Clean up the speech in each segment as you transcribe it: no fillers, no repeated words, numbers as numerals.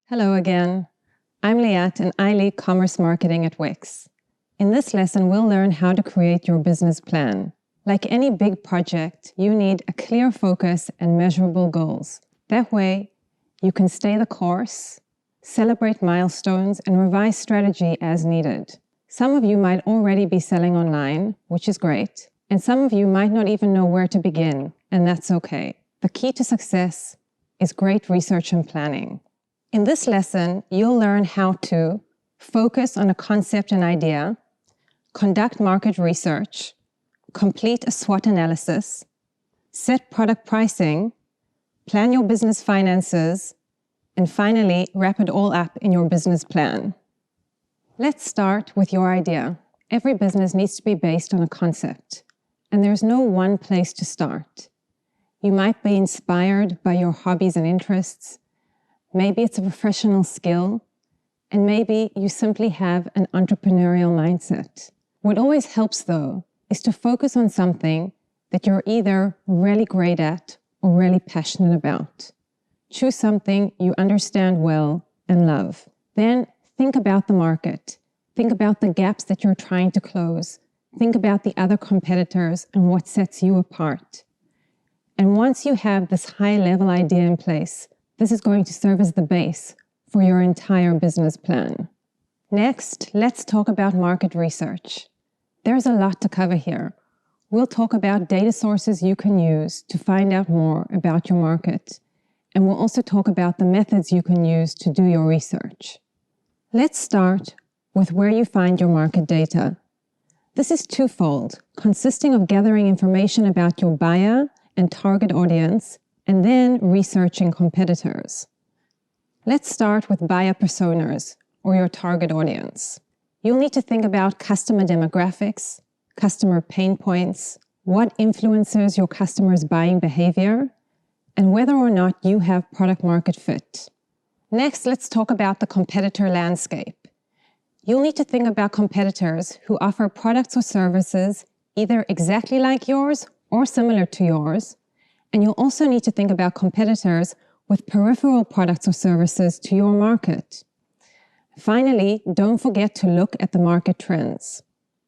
Hello again. I'm Liat and I lead commerce marketing at Wix. In this lesson, we'll learn how to create your business plan. Like any big project, you need a clear focus and measurable goals. That way, you can stay the course, celebrate milestones, and revise strategy as needed. Some of you might already be selling online, which is great, and some of you might not even know where to begin, and that's okay. The key to success is great research and planning. In this lesson, you'll learn how to focus on a concept and idea, conduct market research, complete a SWOT analysis, set product pricing, plan your business finances, and finally, wrap it all up in your business plan. Let's start with your idea. Every business needs to be based on a concept, and there's no one place to start. You might be inspired by your hobbies and interests. Maybe it's a professional skill, and maybe you simply have an entrepreneurial mindset. What always helps, though, is to focus on something that you're either really great at or really passionate about. Choose something you understand well and love. Then think about the market. Think about the gaps that you're trying to close. Think about the other competitors and what sets you apart. And once you have this high-level idea in place, this is going to serve as the base for your entire business plan. Next, let's talk about market research. There's a lot to cover here. We'll talk about data sources you can use to find out more about your market. And we'll also talk about the methods you can use to do your research. Let's start with where you find your market data. This is twofold, consisting of gathering information about your buyer and target audience, and then researching competitors. Let's start with buyer personas, or your target audience. You'll need to think about customer demographics, customer pain points, what influences your customers' buying behavior, and whether or not you have product market fit. Next, let's talk about the competitor landscape. You'll need to think about competitors who offer products or services either exactly like yours or similar to yours, and you'll also need to think about competitors with peripheral products or services to your market. Finally, don't forget to look at the market trends.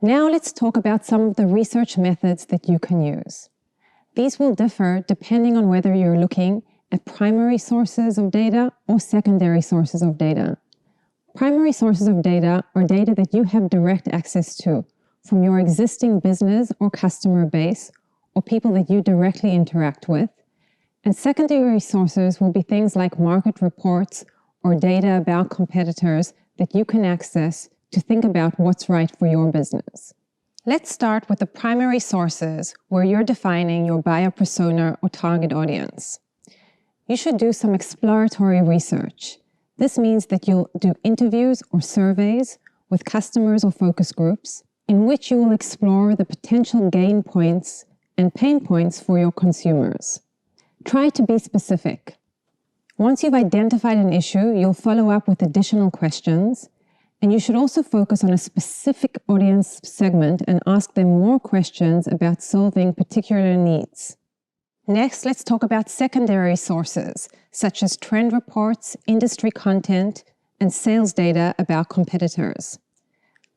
Now let's talk about some of the research methods that you can use. These will differ depending on whether you're looking at primary sources of data or secondary sources of data. Primary sources of data are data that you have direct access to from your existing business or customer base or people that you directly interact with. And secondary sources will be things like market reports or data about competitors that you can access to think about what's right for your business. Let's start with the primary sources where you're defining your buyer persona or target audience. You should do some exploratory research. This means that you'll do interviews or surveys with customers or focus groups in which you will explore the potential gain points and pain points for your consumers. Try to be specific. Once you've identified an issue, you'll follow up with additional questions, and you should also focus on a specific audience segment and ask them more questions about solving particular needs. Next, let's talk about secondary sources, such as trend reports, industry content, and sales data about competitors.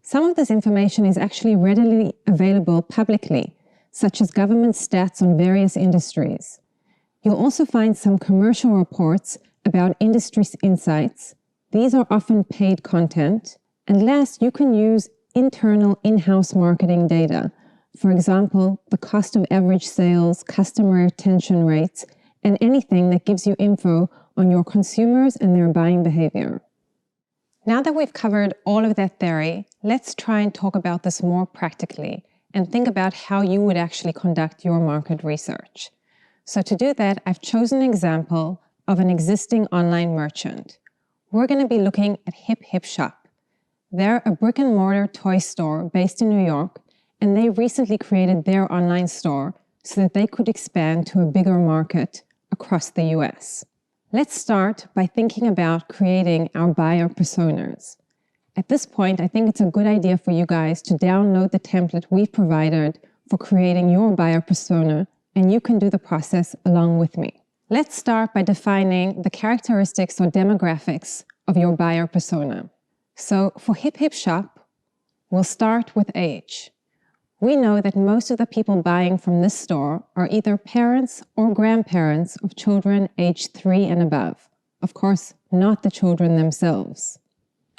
Some of this information is actually readily available publicly, such as government stats on various industries. You'll also find some commercial reports about industry insights. These are often paid content. And last, you can use internal in-house marketing data. For example, the cost of average sales, customer retention rates, and anything that gives you info on your consumers and their buying behavior. Now that we've covered all of that theory, let's try and talk about this more practically and think about how you would actually conduct your market research. So to do that, I've chosen an example of an existing online merchant. We're going to be looking at Hip Hip Shop. They're a brick-and-mortar toy store based in New York, and they recently created their online store so that they could expand to a bigger market across the US. Let's start by thinking about creating our buyer personas. At this point, I think it's a good idea for you guys to download the template we've provided for creating your buyer persona, and you can do the process along with me. Let's start by defining the characteristics or demographics of your buyer persona. So for Hip Hip Shop, we'll start with age. We know that most of the people buying from this store are either parents or grandparents of children aged 3 and above. Of course, not the children themselves.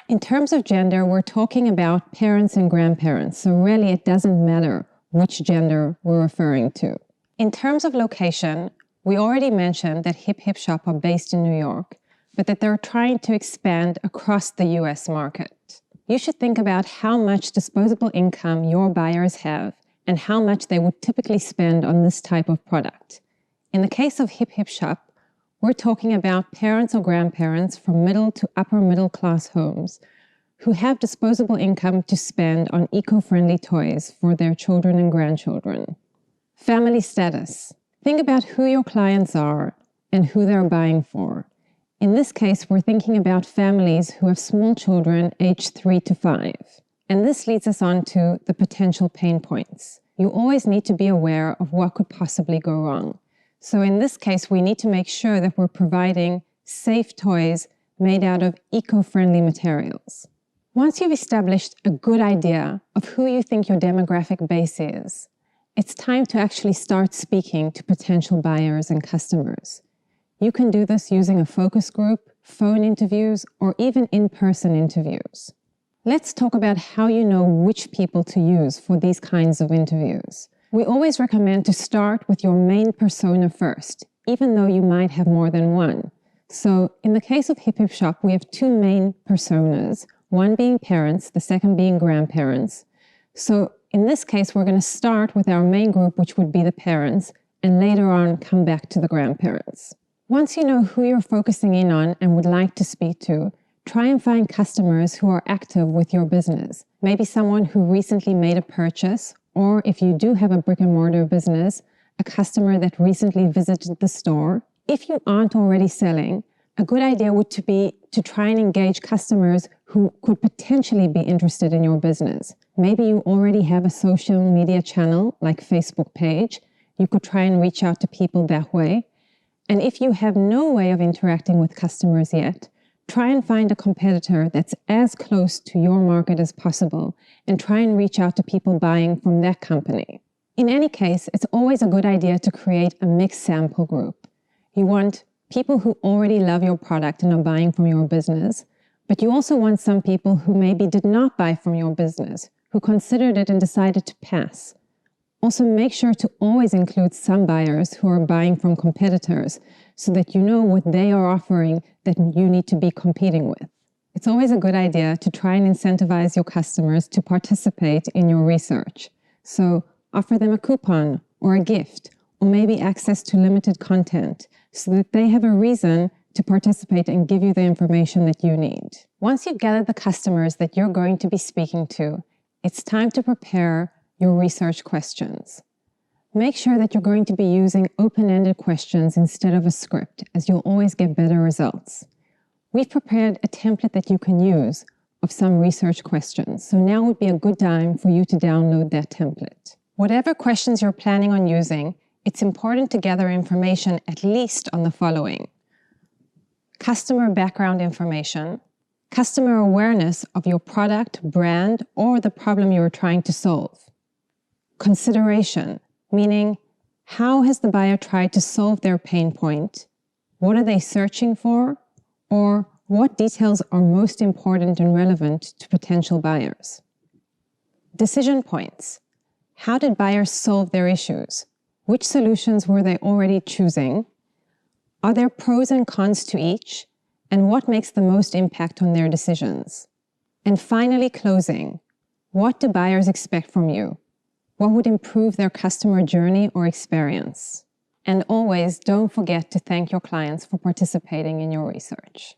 In terms of gender, we're talking about parents and grandparents, so really it doesn't matter which gender we're referring to. In terms of location, we already mentioned that Hip Hip Shop are based in New York, but that they're trying to expand across the US market. You should think about how much disposable income your buyers have and how much they would typically spend on this type of product. In the case of Hip Hip Shop, we're talking about parents or grandparents from middle to upper middle class homes who have disposable income to spend on eco-friendly toys for their children and grandchildren. Family status. Think about who your clients are and who they're buying for. In this case, we're thinking about families who have small children aged 3 to 5. And this leads us on to the potential pain points. You always need to be aware of what could possibly go wrong. So in this case, we need to make sure that we're providing safe toys made out of eco-friendly materials. Once you've established a good idea of who you think your demographic base is, it's time to actually start speaking to potential buyers and customers. You can do this using a focus group, phone interviews, or even in-person interviews. Let's talk about how you know which people to use for these kinds of interviews. We always recommend to start with your main persona first, even though you might have more than one. So in the case of Hip Hip Shop, we have 2 main personas, one being parents, the second being grandparents. So in this case, we're going to start with our main group, which would be the parents, and later on come back to the grandparents. Once you know who you're focusing in on and would like to speak to, try and find customers who are active with your business. Maybe someone who recently made a purchase, or if you do have a brick-and-mortar business, a customer that recently visited the store. If you aren't already selling, a good idea would be to try and engage customers who could potentially be interested in your business. Maybe you already have a social media channel like Facebook page. You could try and reach out to people that way. And if you have no way of interacting with customers yet, try and find a competitor that's as close to your market as possible and try and reach out to people buying from that company. In any case, it's always a good idea to create a mixed sample group. You want people who already love your product and are buying from your business, but you also want some people who maybe did not buy from your business, who considered it and decided to pass. Also, make sure to always include some buyers who are buying from competitors so that you know what they are offering that you need to be competing with. It's always a good idea to try and incentivize your customers to participate in your research. So offer them a coupon or a gift, or maybe access to limited content so that they have a reason to participate and give you the information that you need. Once you've gathered the customers that you're going to be speaking to, it's time to prepare your research questions. Make sure that you're going to be using open-ended questions instead of a script, as you'll always get better results. We've prepared a template that you can use of some research questions, so now would be a good time for you to download that template. Whatever questions you're planning on using, it's important to gather information at least on the following: customer background information, customer awareness of your product, brand, or the problem you're trying to solve. Consideration, meaning how has the buyer tried to solve their pain point? What are they searching for? Or what details are most important and relevant to potential buyers? Decision points. How did buyers solve their issues? Which solutions were they already choosing? Are there pros and cons to each? And what makes the most impact on their decisions? And finally, closing. What do buyers expect from you? What would improve their customer journey or experience? And always don't forget to thank your clients for participating in your research.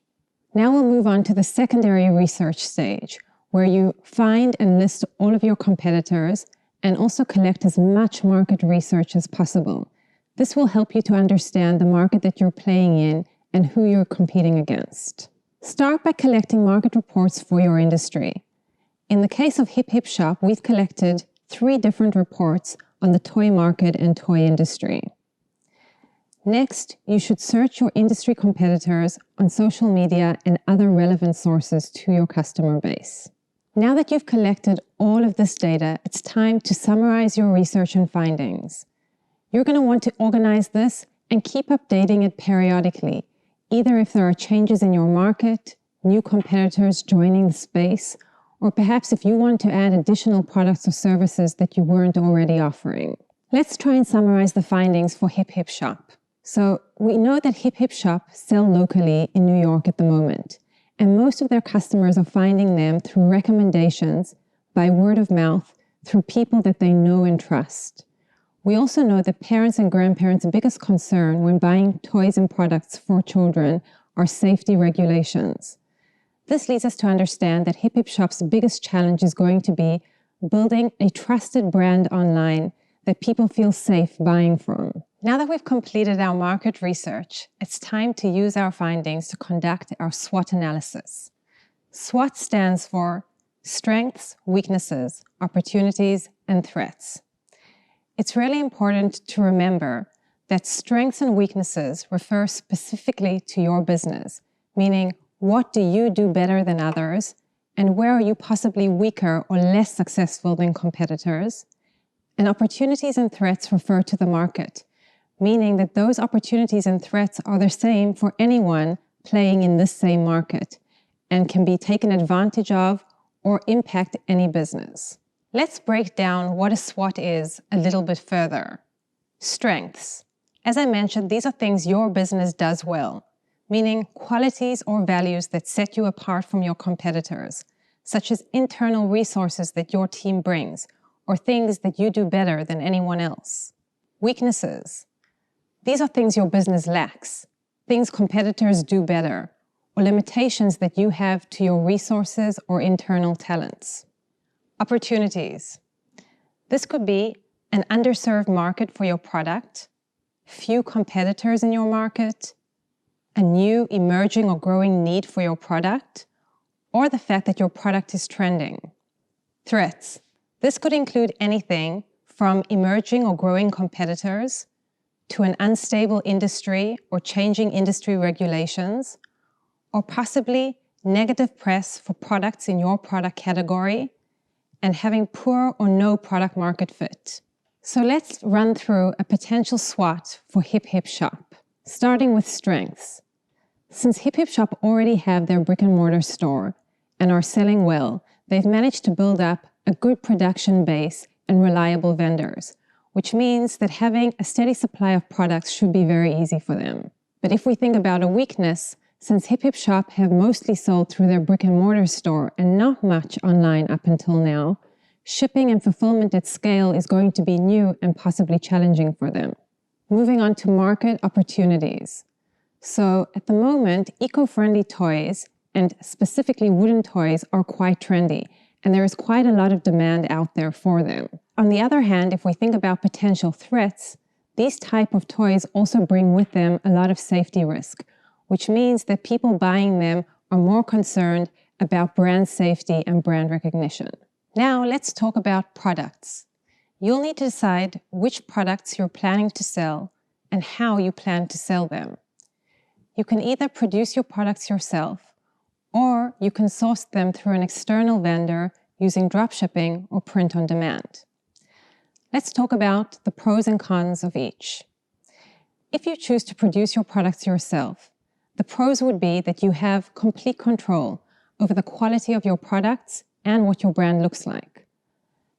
Now we'll move on to the secondary research stage, where you find and list all of your competitors and also collect as much market research as possible. This will help you to understand the market that you're playing in and who you're competing against. Start by collecting market reports for your industry. In the case of Hip Hip Shop, we've collected 3 different reports on the toy market and toy industry. Next, you should search your industry competitors on social media and other relevant sources to your customer base. Now that you've collected all of this data, it's time to summarize your research and findings. You're going to want to organize this and keep updating it periodically, either if there are changes in your market, new competitors joining the space, or perhaps if you want to add additional products or services that you weren't already offering. Let's try and summarize the findings for Hip Hip Shop. So we know that Hip Hip Shop sell locally in New York at the moment, and most of their customers are finding them through recommendations, by word of mouth, through people that they know and trust. We also know that parents and grandparents' biggest concern when buying toys and products for children are safety regulations. This leads us to understand that Hip Hip Shop's biggest challenge is going to be building a trusted brand online that people feel safe buying from. Now that we've completed our market research, it's time to use our findings to conduct our SWOT analysis. SWOT stands for Strengths, Weaknesses, Opportunities, and Threats. It's really important to remember that strengths and weaknesses refer specifically to your business, meaning what do you do better than others, and where are you possibly weaker or less successful than competitors? And opportunities and threats refer to the market, meaning that those opportunities and threats are the same for anyone playing in this same market and can be taken advantage of or impact any business. Let's break down what a SWOT is a little bit further. Strengths. As I mentioned, these are things your business does well, meaning qualities or values that set you apart from your competitors, such as internal resources that your team brings, or things that you do better than anyone else. Weaknesses. These are things your business lacks, things competitors do better, or limitations that you have to your resources or internal talents. Opportunities. This could be an underserved market for your product, few competitors in your market, a new emerging or growing need for your product, or the fact that your product is trending. Threats. This could include anything from emerging or growing competitors to an unstable industry or changing industry regulations, or possibly negative press for products in your product category and having poor or no product market fit. So let's run through a potential SWOT for Hip Hip Shop, starting with strengths. Since Hip Hip Shop already have their brick and mortar store and are selling well, they've managed to build up a good production base and reliable vendors, which means that having a steady supply of products should be very easy for them. But if we think about a weakness, since Hip Hip Shop have mostly sold through their brick and mortar store and not much online up until now, shipping and fulfillment at scale is going to be new and possibly challenging for them. Moving on to market opportunities. So at the moment, eco-friendly toys and specifically wooden toys are quite trendy, and there is quite a lot of demand out there for them. On the other hand, if we think about potential threats, these type of toys also bring with them a lot of safety risk, which means that people buying them are more concerned about brand safety and brand recognition. Now let's talk about products. You'll need to decide which products you're planning to sell and how you plan to sell them. You can either produce your products yourself, or you can source them through an external vendor using dropshipping or print on demand. Let's talk about the pros and cons of each. If you choose to produce your products yourself, the pros would be that you have complete control over the quality of your products and what your brand looks like.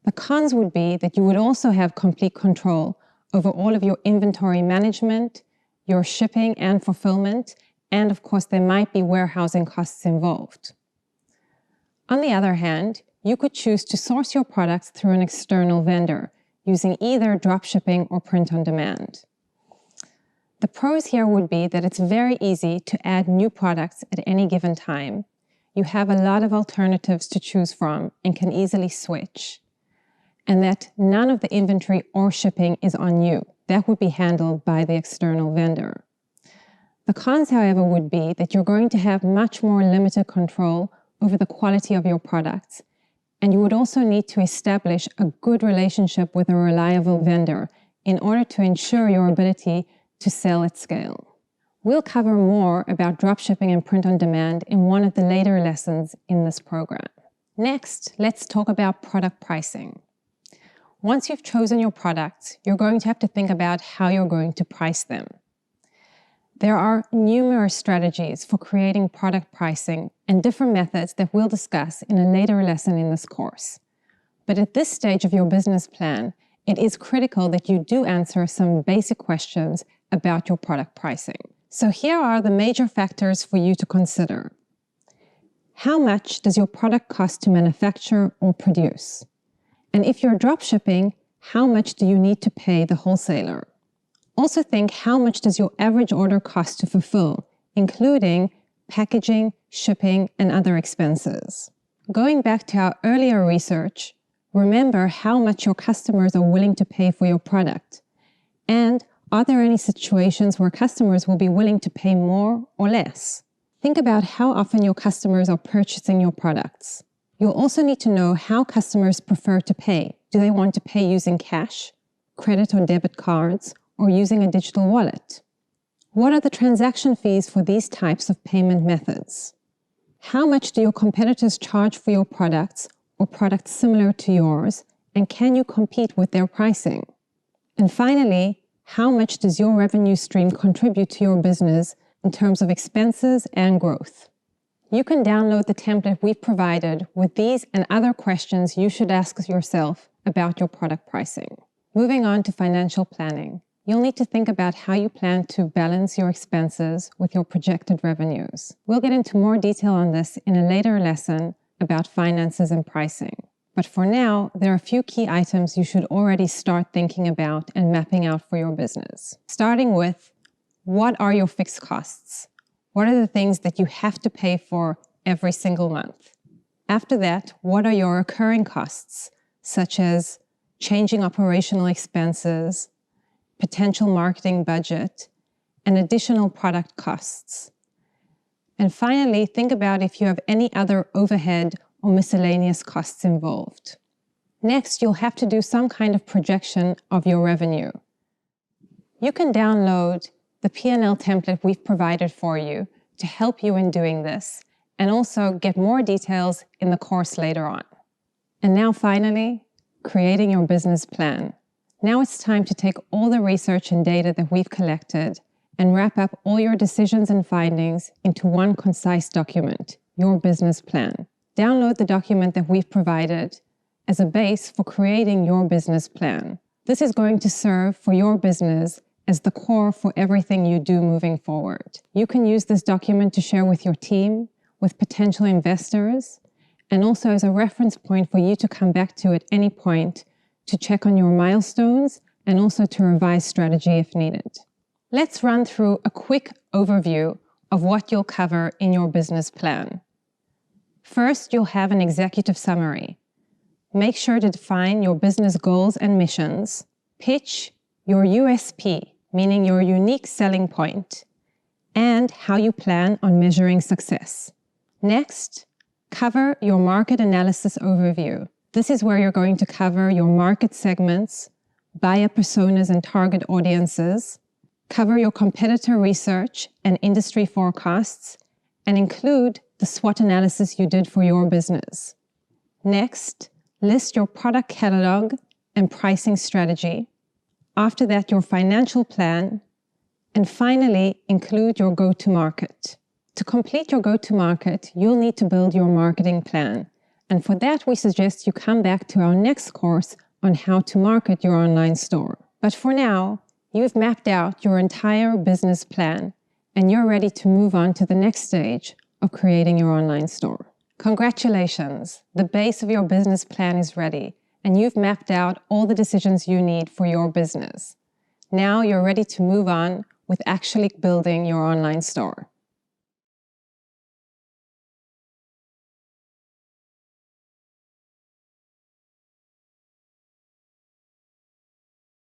The cons would be that you would also have complete control over all of your inventory management, your shipping and fulfillment, and of course there might be warehousing costs involved. On the other hand, you could choose to source your products through an external vendor using either dropshipping or print on demand. The pros here would be that it's very easy to add new products at any given time. You have a lot of alternatives to choose from and can easily switch. And that none of the inventory or shipping is on you. That would be handled by the external vendor. The cons, however, would be that you're going to have much more limited control over the quality of your products. And you would also need to establish a good relationship with a reliable vendor in order to ensure your ability to sell at scale. We'll cover more about dropshipping and print on demand in one of the later lessons in this program. Next, let's talk about product pricing. Once you've chosen your products, you're going to have to think about how you're going to price them. There are numerous strategies for creating product pricing and different methods that we'll discuss in a later lesson in this course. But at this stage of your business plan, it is critical that you do answer some basic questions about your product pricing. So here are the major factors for you to consider. How much does your product cost to manufacture or produce? And if you're dropshipping, how much do you need to pay the wholesaler? Also think, how much does your average order cost to fulfill, including packaging, shipping, and other expenses? Going back to our earlier research, remember how much your customers are willing to pay for your product. And are there any situations where customers will be willing to pay more or less? Think about how often your customers are purchasing your products. You'll also need to know how customers prefer to pay. Do they want to pay using cash, credit or debit cards, or using a digital wallet? What are the transaction fees for these types of payment methods? How much do your competitors charge for your products or products similar to yours, and can you compete with their pricing? And finally, how much does your revenue stream contribute to your business in terms of expenses and growth? You can download the template we've provided with these and other questions you should ask yourself about your product pricing. Moving on to financial planning. You'll need to think about how you plan to balance your expenses with your projected revenues. We'll get into more detail on this in a later lesson about finances and pricing. But for now, there are a few key items you should already start thinking about and mapping out for your business. Starting with, what are your fixed costs? What are the things that you have to pay for every single month? After that, what are your recurring costs, such as changing operational expenses, potential marketing budget, and additional product costs? And finally, think about if you have any other overhead or miscellaneous costs involved. Next, you'll have to do some kind of projection of your revenue. You can download the P&L template we've provided for you to help you in doing this, and also get more details in the course later on. And now finally, creating your business plan. Now it's time to take all the research and data that we've collected and wrap up all your decisions and findings into one concise document, your business plan. Download the document that we've provided as a base for creating your business plan. This is going to serve for your business as the core for everything you do moving forward. You can use this document to share with your team, with potential investors, and also as a reference point for you to come back to at any point to check on your milestones and also to revise strategy if needed. Let's run through a quick overview of what you'll cover in your business plan. First, you'll have an executive summary. Make sure to define your business goals and missions. Pitch your USP, meaning your unique selling point, and how you plan on measuring success. Next, cover your market analysis overview. This is where you're going to cover your market segments, buyer personas and target audiences, cover your competitor research and industry forecasts, and include the SWOT analysis you did for your business. Next, list your product catalog and pricing strategy. After that, your financial plan, and finally, include your go-to-market. To complete your go-to-market, you'll need to build your marketing plan. And for that, we suggest you come back to our next course on how to market your online store. But for now, you've mapped out your entire business plan, and you're ready to move on to the next stage of creating your online store. Congratulations! The base of your business plan is ready, and you've mapped out all the decisions you need for your business. Now you're ready to move on with actually building your online store.